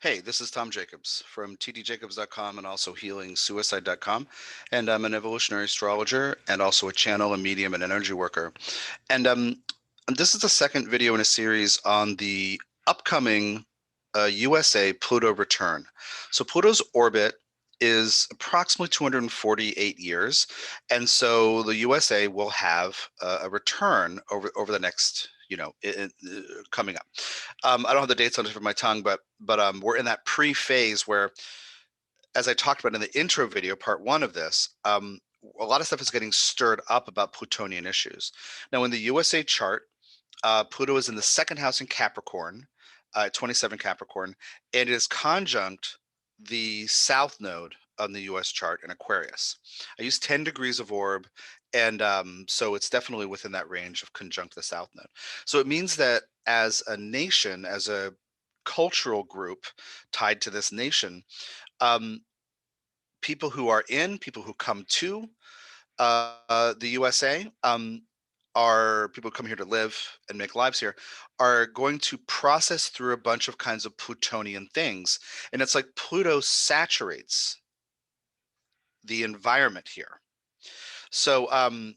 Hey, this is Tom Jacobs from tdjacobs.com and also healingsuicide.com. And I'm an evolutionary astrologer and also a channel, a medium, and energy worker. And this is the second video in a series on the upcoming USA Pluto return. So Pluto's orbit is approximately 248 years. And so the USA will have a return over the next, coming up. I don't have the dates on the tip of my tongue, but we're in that pre-phase where, as I talked about in the intro video, part one of this, a lot of stuff is getting stirred up about Plutonian issues. Now, in the USA chart, Pluto is in the second house in Capricorn, 27 Capricorn, and it is conjunct the south node on the US chart in Aquarius. I use 10 degrees of orb, and so it's definitely within that range of conjunct the south node. So it means that as a nation, as a cultural group tied to this nation, um, people who are in, people who come to the USA, are people who come here to live and make lives here, are going to process through a bunch of kinds of Plutonian things. And it's like Pluto saturates the environment here. So when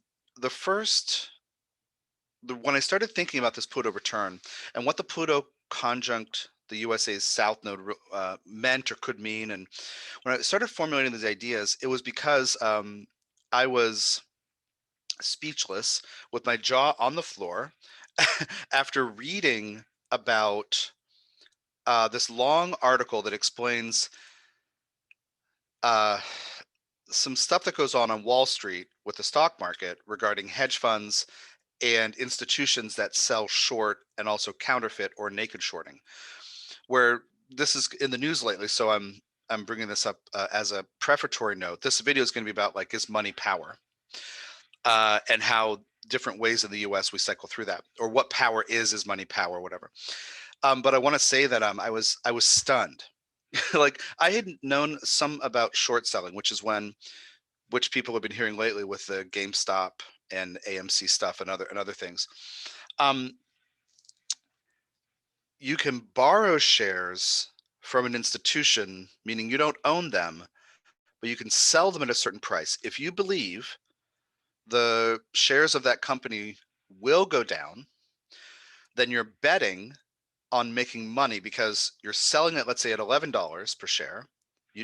I started thinking about this Pluto return and what the Pluto conjunct the USA's south node meant or could mean, and when I started formulating these ideas, it was because I was speechless with my jaw on the floor after reading about this long article that explains uh, some stuff that goes on Wall Street with the stock market regarding hedge funds and institutions that sell short and also counterfeit or naked shorting, where this is in the news lately. So I'm bringing this up as a prefatory note. This video is going to be about, like, is money power, and how different ways in the US we cycle through that, or what power is money power, whatever. But I want to say that I was stunned. Like, I had known some about short selling, which people have been hearing lately with the GameStop and AMC stuff and other things. You can borrow shares from an institution, meaning you don't own them, but you can sell them at a certain price. If you believe the shares of that company will go down, then you're betting on making money because you're selling it, let's say, at $11 per share,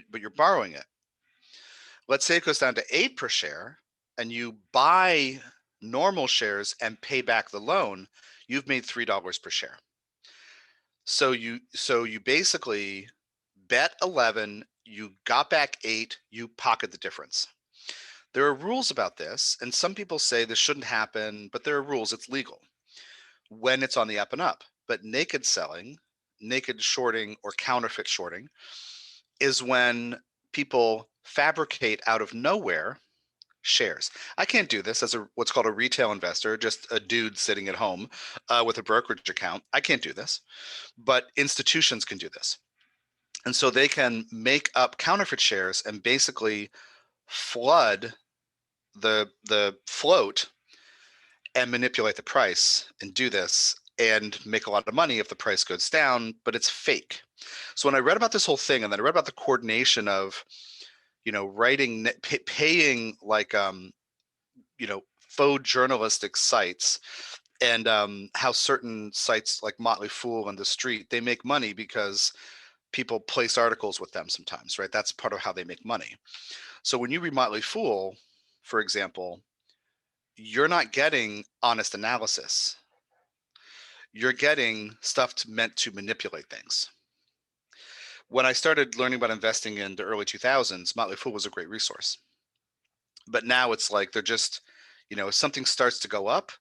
but you're borrowing it. Let's say it goes down to 8 per share and you buy normal shares and pay back the loan, you've made $3 per share. So you basically bet 11, you got back 8, you pocket the difference. There are rules about this, and some people say this shouldn't happen, but there are rules. It's legal when it's on the up and up. But naked selling, naked shorting, or counterfeit shorting is when people fabricate out of nowhere shares. I can't do this as what's called a retail investor, just a dude sitting at home with a brokerage account. I can't do this, but institutions can do this. And so they can make up counterfeit shares and basically flood the float and manipulate the price and do this and make a lot of money if the price goes down, but it's fake. So when I read about this whole thing, and then I read about the coordination of, writing, paying, like, faux journalistic sites, and how certain sites like Motley Fool and The Street, they make money because people place articles with them sometimes, right? That's part of how they make money. So when you read Motley Fool, for example, you're not getting honest analysis. You're getting stuff meant to manipulate things. When I started learning about investing in the early 2000s, Motley Fool was a great resource. But now it's like they're just, if something starts to go up,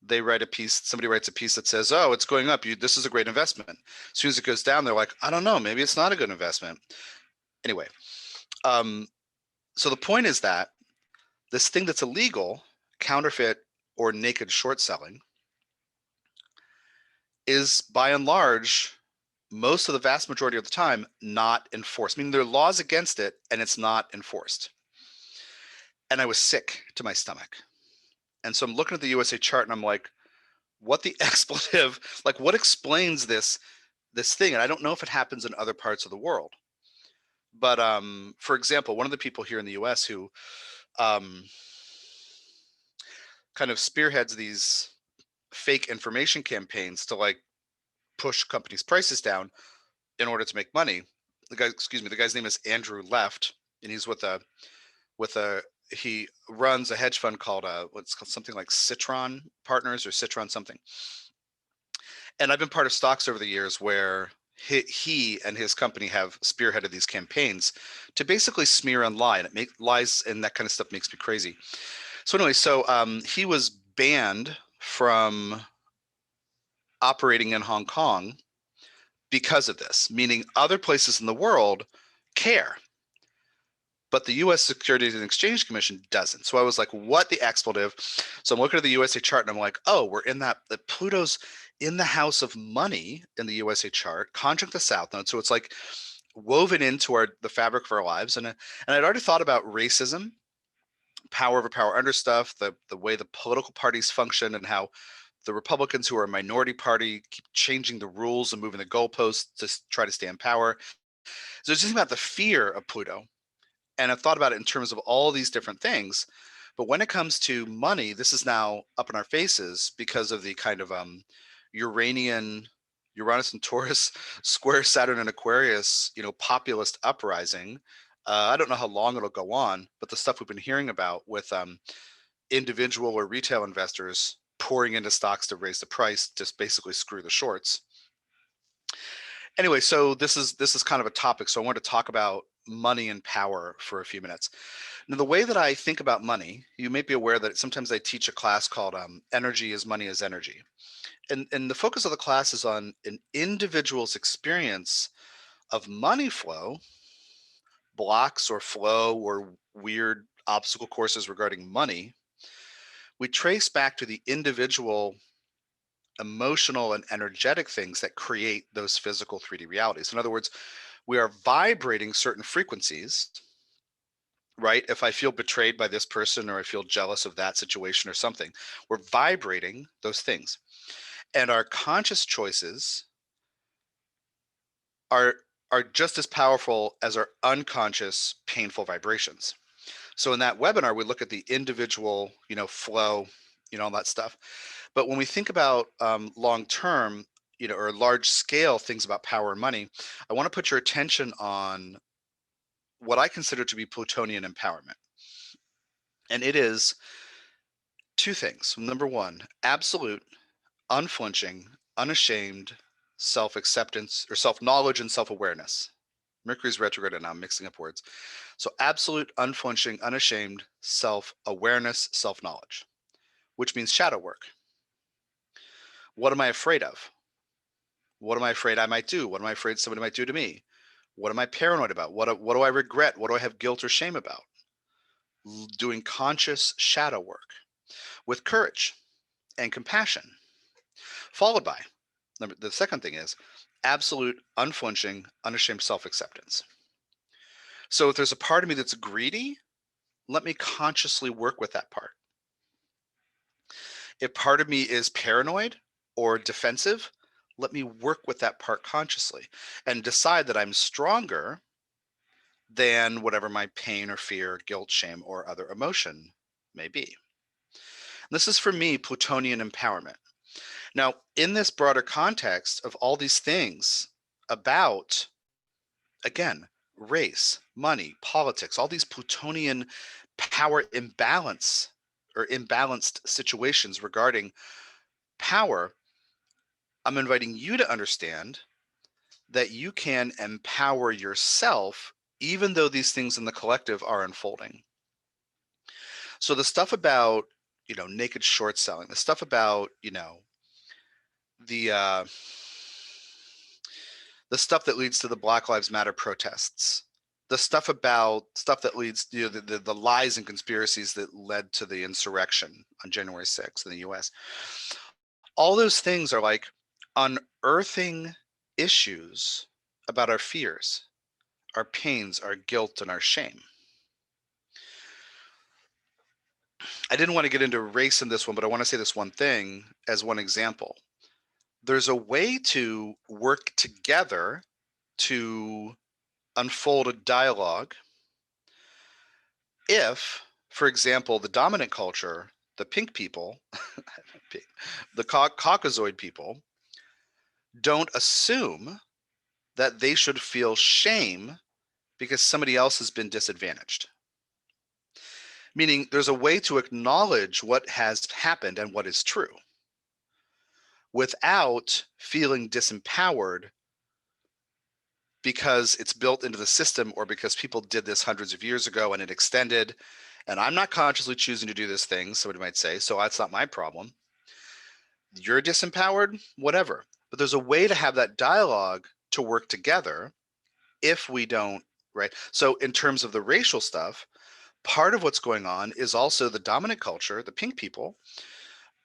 they write a piece, somebody writes a piece that says, oh, it's going up, this is a great investment. As soon as it goes down, they're like, I don't know, maybe it's not a good investment. Anyway, so the point is that this thing that's illegal, counterfeit or naked short selling, is by and large, most of the vast majority of the time, not enforced. I mean, there are laws against it and it's not enforced. And I was sick to my stomach. And so I'm looking at the USA chart and I'm like, what the expletive, like, what explains this this thing, and I don't know if it happens in other parts of the world. But for example, one of the people here in the US who um, kind of spearheads these fake information campaigns to like push companies' prices down in order to make money. The guy's name is Andrew Left, and he's with a he runs a hedge fund called what's called something like Citron Partners or Citron something. And I've been part of stocks over the years where he and his company have spearheaded these campaigns to basically smear and lie, and lies and that kind of stuff makes me crazy. So anyway, he was banned from operating in Hong Kong because of this, meaning other places in the world care, but the US Securities and Exchange Commission doesn't. So I was like, what the expletive? So I'm looking at the USA chart and I'm like, oh, we're in that, the Pluto's in the house of money in the USA chart, conjunct the South Node. So it's like woven into the fabric of our lives. And I'd already thought about racism, power over power under stuff, the way the political parties function, and how the Republicans, who are a minority party, keep changing the rules and moving the goalposts to try to stay in power. So it's just about the fear of Pluto. And I've thought about it in terms of all these different things. But when it comes to money, this is now up in our faces because of the kind of Uranian, Uranus and Taurus, square Saturn and Aquarius, populist uprising. I don't know how long it'll go on, but the stuff we've been hearing about with individual or retail investors pouring into stocks to raise the price, just basically screw the shorts. Anyway, so this is kind of a topic. So I wanted to talk about money and power for a few minutes. Now, the way that I think about money, you may be aware that sometimes I teach a class called Energy is Money is Energy. And the focus of the class is on an individual's experience of money flow, blocks or flow or weird obstacle courses regarding money. We trace back to the individual emotional and energetic things that create those physical 3D realities. In other words, we are vibrating certain frequencies, right? If I feel betrayed by this person or I feel jealous of that situation or something, we're vibrating those things. And our conscious choices are just as powerful as our unconscious painful vibrations. So in that webinar, we look at the individual, flow, all that stuff. But when we think about long term, or large scale things about power and money, I want to put your attention on what I consider to be Plutonian empowerment. And it is two things. Number one, absolute, unflinching, unashamed self acceptance or self knowledge and self awareness. Mercury's retrograde, and I'm mixing up words. So, absolute, unflinching, unashamed self awareness, self knowledge, which means shadow work. What am I afraid of? What am I afraid I might do? What am I afraid somebody might do to me? What am I paranoid about? What do I regret? What do I have guilt or shame about? Doing conscious shadow work with courage and compassion, followed by the second thing is absolute, unflinching, unashamed self acceptance. So if there's a part of me that's greedy, let me consciously work with that part. If part of me is paranoid or defensive, let me work with that part consciously and decide that I'm stronger than whatever my pain or fear, guilt, shame, or other emotion may be. This is for me Plutonian empowerment. Now, in this broader context of all these things about, again, race, money, politics, all these Plutonian power imbalance or imbalanced situations regarding power, I'm inviting you to understand that you can empower yourself even though these things in the collective are unfolding. So the stuff about, naked short selling, the stuff about, the the stuff that leads to the Black Lives Matter protests, the stuff that leads, the lies and conspiracies that led to the insurrection on January 6th in the US. All those things are like unearthing issues about our fears, our pains, our guilt, and our shame. I didn't want to get into race in this one, but I want to say this one thing as one example. there's a way to work together to unfold a dialogue if, for example, the dominant culture, the pink people, the Caucasoid people, don't assume that they should feel shame because somebody else has been disadvantaged. Meaning there's a way to acknowledge what has happened and what is true without feeling disempowered because it's built into the system or because people did this hundreds of years ago and it extended. And I'm not consciously choosing to do this thing, somebody might say, so that's not my problem. You're disempowered, whatever. But there's a way to have that dialogue to work together if we don't, right? So in terms of the racial stuff, part of what's going on is also the dominant culture, the pink people.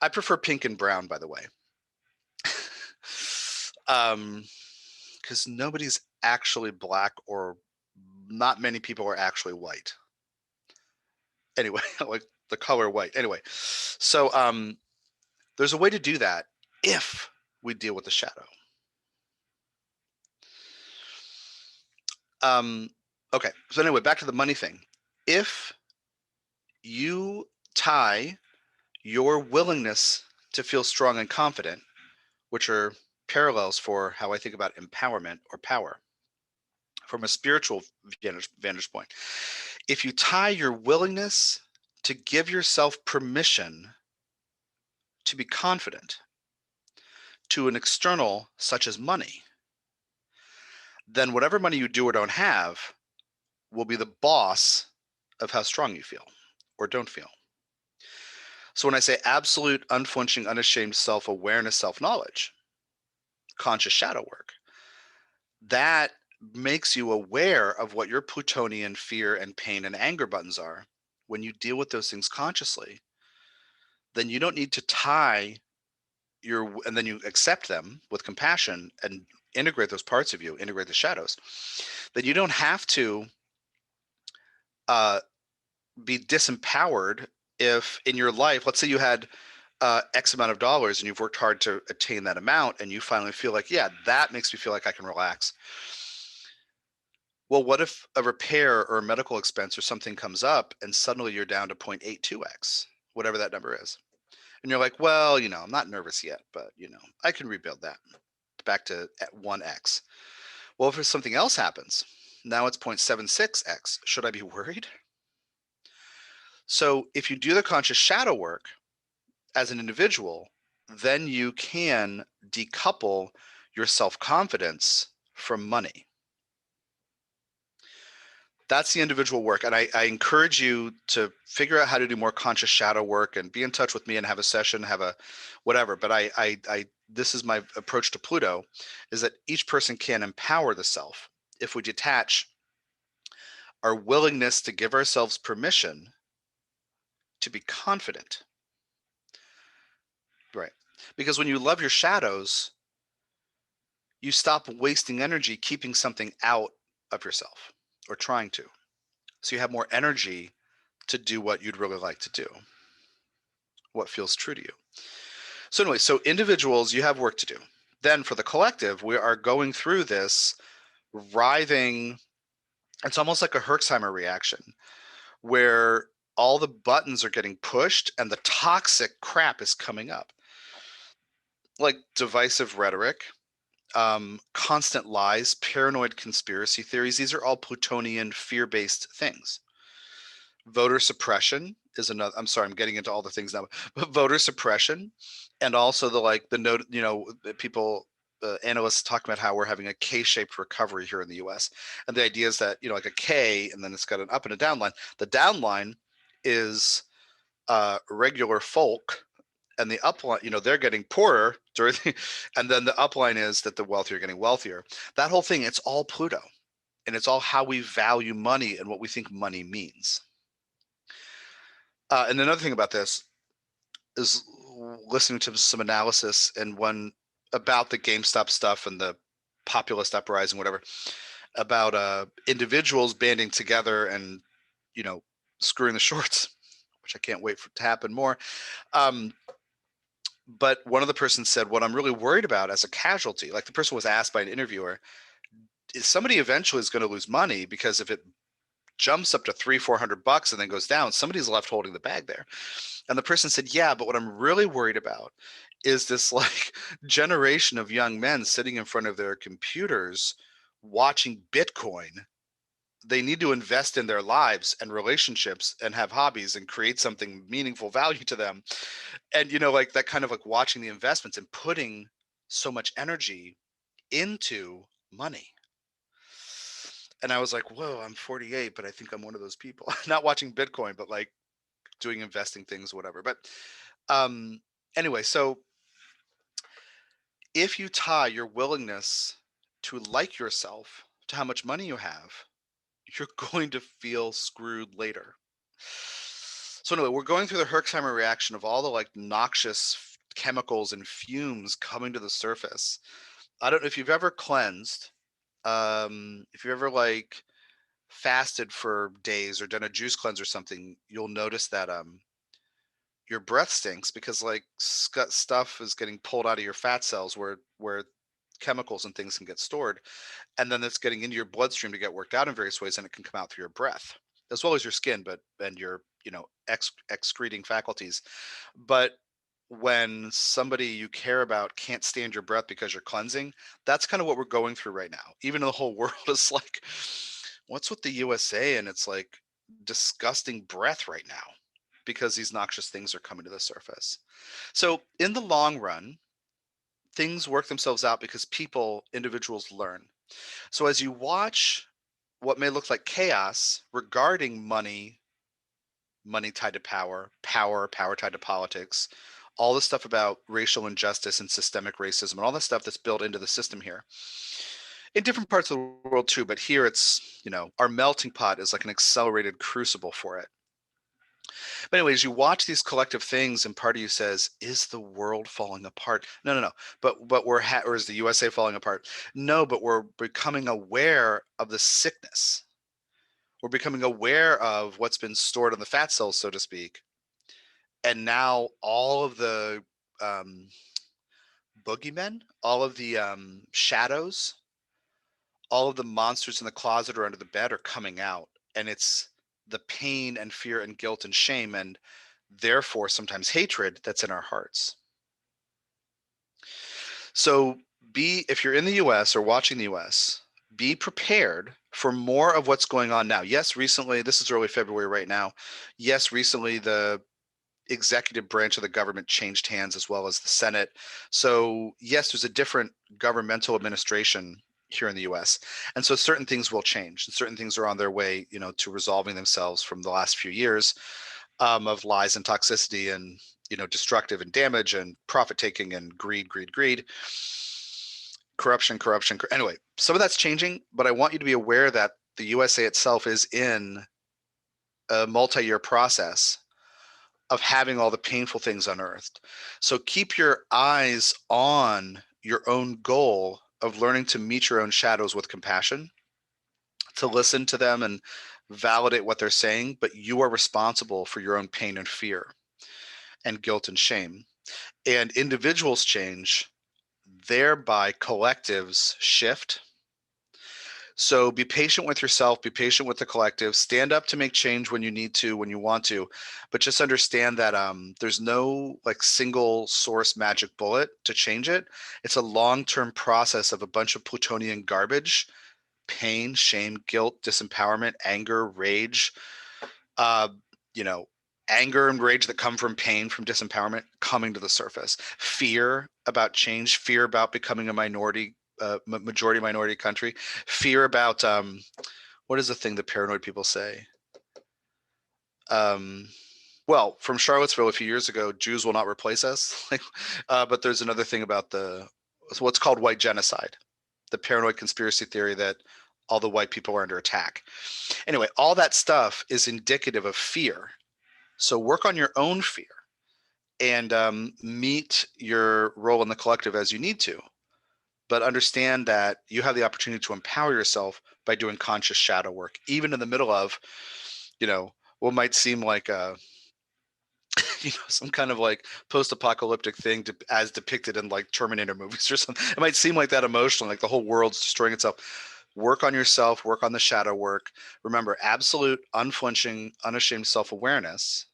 I prefer pink and brown, by the way. Because nobody's actually black, or not many people are actually white. Anyway, like the color white. Anyway, so there's a way to do that if we deal with the shadow. Okay, so anyway, back to the money thing. If you tie your willingness to feel strong and confident, which are parallels for how I think about empowerment or power from a spiritual vantage point. If you tie your willingness to give yourself permission to be confident to an external such as money, then whatever money you do or don't have will be the boss of how strong you feel or don't feel. So when I say absolute, unflinching, unashamed self-awareness, self-knowledge, conscious shadow work, that makes you aware of what your Plutonian fear and pain and anger buttons are. When you deal with those things consciously, then you don't need to tie and then you accept them with compassion and integrate those parts of you, integrate the shadows. Then you don't have to be disempowered if in your life, let's say you had X amount of dollars and you've worked hard to attain that amount, and you finally feel like, yeah, that makes me feel like I can relax. Well, what if a repair or a medical expense or something comes up and suddenly you're down to 0.82x, whatever that number is? And you're like, well, I'm not nervous yet, but, I can rebuild that back to 1x. Well, if something else happens, now it's 0.76x, should I be worried? So if you do the conscious shadow work as an individual, then you can decouple your self-confidence from money. That's the individual work. And I encourage you to figure out how to do more conscious shadow work and be in touch with me and have a session, have a whatever. But this is my approach to Pluto, is that each person can empower the self if we detach our willingness to give ourselves permission to be confident. Right. Because when you love your shadows, you stop wasting energy keeping something out of yourself or trying to. So you have more energy to do what you'd really like to do, what feels true to you. So anyway, so individuals, you have work to do. Then for the collective, we are going through this writhing, it's almost like a Herxheimer reaction, where all the buttons are getting pushed and the toxic crap is coming up. Like divisive rhetoric, constant lies, paranoid conspiracy theories. These are all Plutonian fear-based things. Voter suppression is another. I'm sorry, I'm getting into all the things now. But voter suppression, and also the note. People, analysts talk about how we're having a K-shaped recovery here in the U.S. And the idea is that like a K, and then it's got an up and a down line. The down line is regular folk, and the upline, they're getting poorer during and then the upline is that the wealthy are getting wealthier. That whole thing, it's all Pluto, and it's all how we value money and what we think money means. And another thing about this is listening to some analysis and one about the GameStop stuff and the populist uprising, whatever, about individuals banding together and screwing the shorts, which I can't wait for to happen more. But one of the persons said, what I'm really worried about as a casualty, like the person was asked by an interviewer, is somebody eventually is going to lose money, because if it jumps up to $300-400 and then goes down, somebody's left holding the bag there. And the person said, yeah, but what I'm really worried about is this like generation of young men sitting in front of their computers watching Bitcoin. They need to invest in their lives and relationships and have hobbies and create something meaningful value to them. And, like that kind of like watching the investments and putting so much energy into money. And I was like, whoa, I'm 48, but I think I'm one of those people. Not watching Bitcoin, but like doing investing things, whatever. But um, anyway, so if you tie your willingness to like yourself to how much money you have, you're going to feel screwed later. So anyway, we're going through the Herxheimer reaction of all the like noxious chemicals and fumes coming to the surface. I don't know if you've ever cleansed, if you ever like fasted for days or done a juice cleanse or something, you'll notice that your breath stinks, because like stuff is getting pulled out of your fat cells where chemicals and things can get stored, and then it's getting into your bloodstream to get worked out in various ways, and it can come out through your breath as well as your skin, but and your excreting faculties. But when somebody you care about can't stand your breath because you're cleansing, that's kind of what we're going through right now. Even though the whole world is like, what's with the USA? And it's like disgusting breath right now because these noxious things are coming to the surface. So in the long run, things work themselves out because individuals learn. So as you watch what may look like chaos regarding money, money tied to power, power tied to politics, all the stuff about racial injustice and systemic racism and all the stuff that's built into the system here. In different parts of the world too, but here it's, our melting pot is like an accelerated crucible for it. But anyways, you watch these collective things, and part of you says, "Is the world falling apart?" No, no, no. But or is the USA falling apart? No, but we're becoming aware of the sickness. We're becoming aware of what's been stored in the fat cells, so to speak, and now all of the um, boogeymen, all of the shadows, all of the monsters in the closet or under the bed are coming out, and it's the pain and fear and guilt and shame and therefore sometimes hatred that's in our hearts. So if you're in the US or watching the US, be prepared for more of what's going on now. Yes, recently, this is early February right now. Yes, recently the executive branch of the government changed hands as well as the Senate. So yes, there's a different governmental administration here in the US. And so certain things will change and certain things are on their way, to resolving themselves from the last few years of lies and toxicity and, destructive and damage and profit taking and greed, corruption. Anyway, some of that's changing, but I want you to be aware that the USA itself is in a multi-year process of having all the painful things unearthed. So keep your eyes on your own goal of learning to meet your own shadows with compassion, to listen to them and validate what they're saying, but you are responsible for your own pain and fear and guilt and shame. And individuals change, thereby collectives shift. So be patient with yourself, be patient with the collective, stand up to make change when you need to, when you want to, but just understand that there's no like single source magic bullet to change it. It's a long-term process of a bunch of Plutonian garbage, pain, shame, guilt, disempowerment, anger, rage, uh, you know, anger and rage that come from pain, from disempowerment coming to the surface, fear about change, fear about becoming a majority minority country, fear about what is the thing that paranoid people say? Um, well, from Charlottesville a few years ago, Jews will not replace us. But there's another thing about what's called white genocide, the paranoid conspiracy theory that all the white people are under attack. Anyway, all that stuff is indicative of fear. So work on your own fear and meet your role in the collective as you need to. But understand that you have the opportunity to empower yourself by doing conscious shadow work, even in the middle of, what might seem like some kind of like post-apocalyptic thing as depicted in like Terminator movies or something. It might seem like that emotional, like the whole world's destroying itself. Work on yourself, work on the shadow work. Remember, absolute, unflinching, unashamed self-awareness,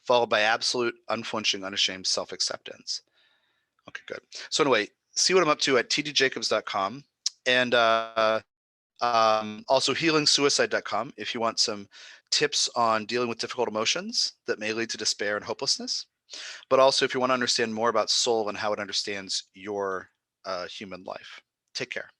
followed by absolute, unflinching, unashamed self-acceptance. Okay, good. So anyway, see what I'm up to at tdjacobs.com, and also healingsuicide.com if you want some tips on dealing with difficult emotions that may lead to despair and hopelessness. But also if you want to understand more about soul and how it understands your human life. Take care.